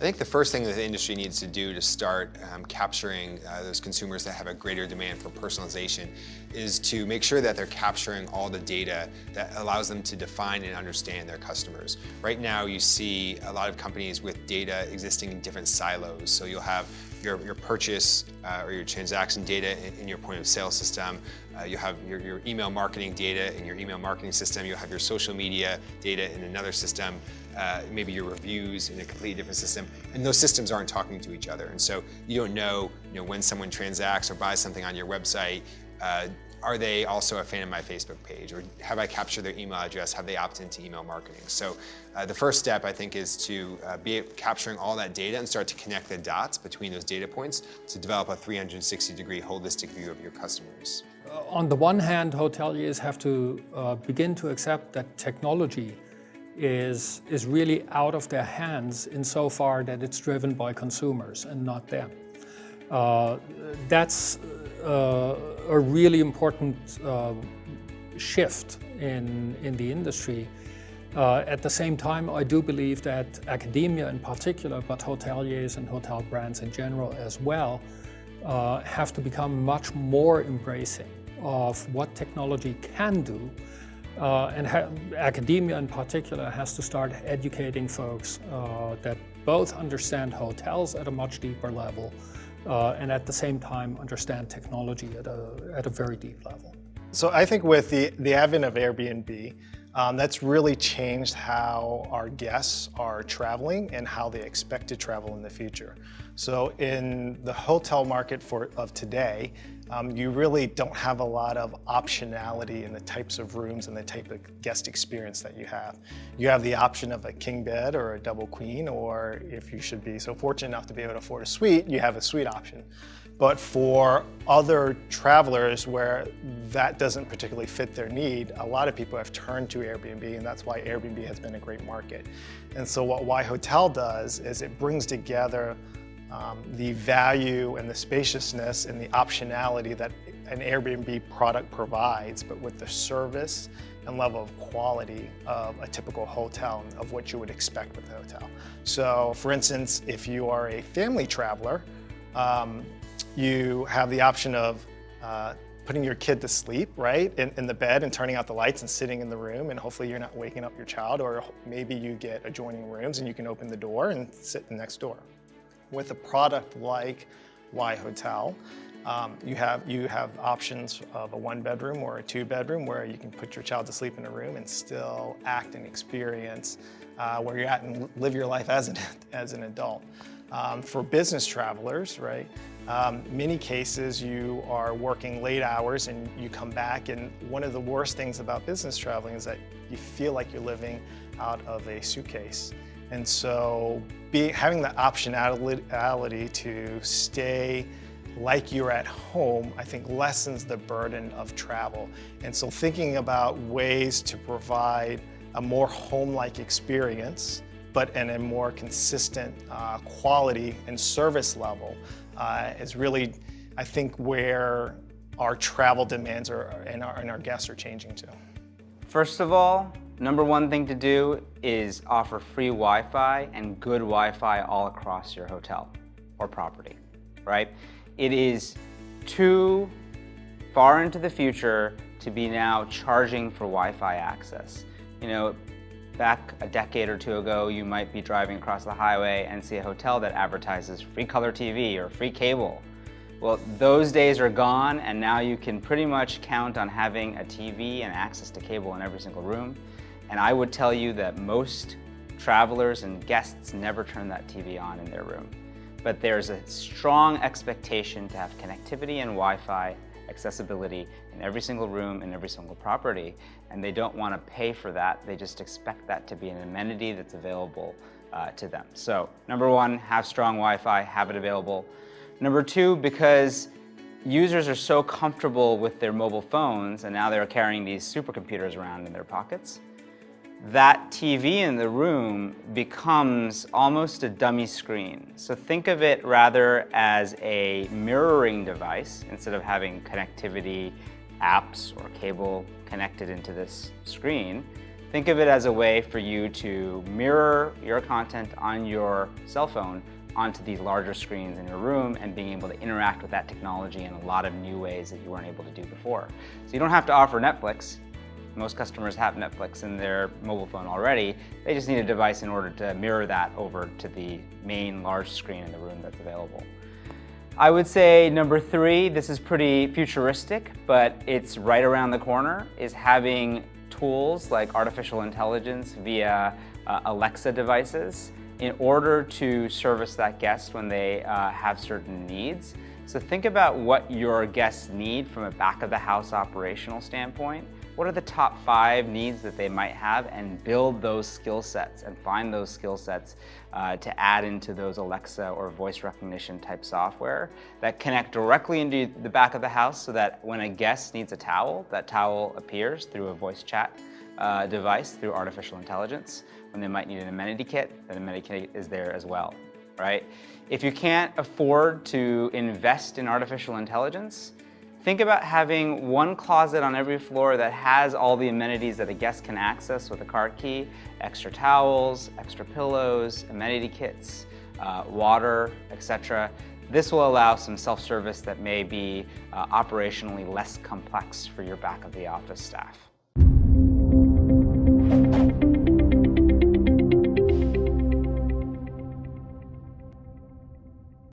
think the first thing that the industry needs to do to start capturing those consumers that have a greater demand for personalization is to make sure that they're capturing all the data that allows them to define and understand their customers. Right now you see a lot of companies with data existing in different silos. So you'll have your purchase or your transaction data in your point of sale system. You'll have your email marketing data in your email marketing system. You'll have your social media data in another system. Maybe your reviews in a completely different system, and those systems aren't talking to each other. And so you don't know, when someone transacts or buys something on your website, are they also a fan of my Facebook page? Or have I captured their email address? Have they opted into email marketing? So the first step, I think, is to be capturing all that data and start to connect the dots between those data points to develop a 360-degree holistic view of your customers. On the one hand, hoteliers have to begin to accept that technology is really out of their hands insofar that it's driven by consumers and not them. That's a really important shift in the industry. At the same time, I do believe that academia in particular, but hoteliers and hotel brands in general as well, have to become much more embracing of what technology can do. And academia in particular has to start educating folks that both understand hotels at a much deeper level and at the same time understand technology at a very deep level. So I think with the advent of Airbnb, that's really changed how our guests are traveling and how they expect to travel in the future. So in the hotel market of today, you really don't have a lot of optionality in the types of rooms and the type of guest experience that you have. You have the option of a king bed or a double queen, or if you should be so fortunate enough to be able to afford a suite, you have a suite option. But for other travelers where that doesn't particularly fit their need, a lot of people have turned to Airbnb, and that's why Airbnb has been a great market. And so what Y Hotel does is it brings together the value and the spaciousness and the optionality that an Airbnb product provides, but with the service and level of quality of a typical hotel, of what you would expect with a hotel. So for instance, if you are a family traveler, you have the option of putting your kid to sleep, right, in the bed and turning out the lights and sitting in the room, and hopefully you're not waking up your child, or maybe you get adjoining rooms and you can open the door and sit next door. With a product like Y Hotel, you have options of a 1-bedroom or a 2-bedroom where you can put your child to sleep in a room and still act and experience where you're at and live your life as an adult. For business travelers, right, many cases you are working late hours and you come back, and one of the worst things about business traveling is that you feel like you're living out of a suitcase. And so having the optionality to stay like you're at home, I think lessens the burden of travel. And so thinking about ways to provide a more home-like experience, but in a more consistent quality and service level is really, I think, where our travel demands and our guests are changing to. First of all, number one thing to do is offer free Wi-Fi and good Wi-Fi all across your hotel or property, right? It is too far into the future to be now charging for Wi-Fi access. You know, back a decade or two ago, you might be driving across the highway and see a hotel that advertises free color TV or free cable. Well, those days are gone, and now you can pretty much count on having a TV and access to cable in every single room. And I would tell you that most travelers and guests never turn that TV on in their room. But there's a strong expectation to have connectivity and Wi-Fi accessibility in every single room, in every single property, and they don't want to pay for that. They just expect that to be an amenity that's available to them. So number one, have strong Wi-Fi, have it available. Number two, because users are so comfortable with their mobile phones, and now they're carrying these supercomputers around in their pockets, that TV in the room becomes almost a dummy screen. So think of it rather as a mirroring device. Instead of having connectivity, apps, or cable connected into this screen, Think of it as a way for you to mirror your content on your cell phone onto these larger screens in your room and being able to interact with that technology in a lot of new ways that you weren't able to do before. So you don't have to offer Netflix. Most customers have Netflix in their mobile phone already. They just need a device in order to mirror that over to the main large screen in the room that's available. I would say number 3, this is pretty futuristic, but it's right around the corner, is having tools like artificial intelligence via Alexa devices in order to service that guest when they have certain needs. So think about what your guests need from a back-of-the-house operational standpoint. What are the top 5 needs that they might have, and build those skill sets and find those skill sets to add into those Alexa or voice recognition type software that connect directly into the back of the house, so that when a guest needs a towel, that towel appears through a voice chat device through artificial intelligence. When they might need an amenity kit, that amenity kit is there as well, right? If you can't afford to invest in artificial intelligence, think about having one closet on every floor that has all the amenities that a guest can access with a card key: extra towels, extra pillows, amenity kits, water, etc. This will allow some self-service that may be operationally less complex for your back of the office staff.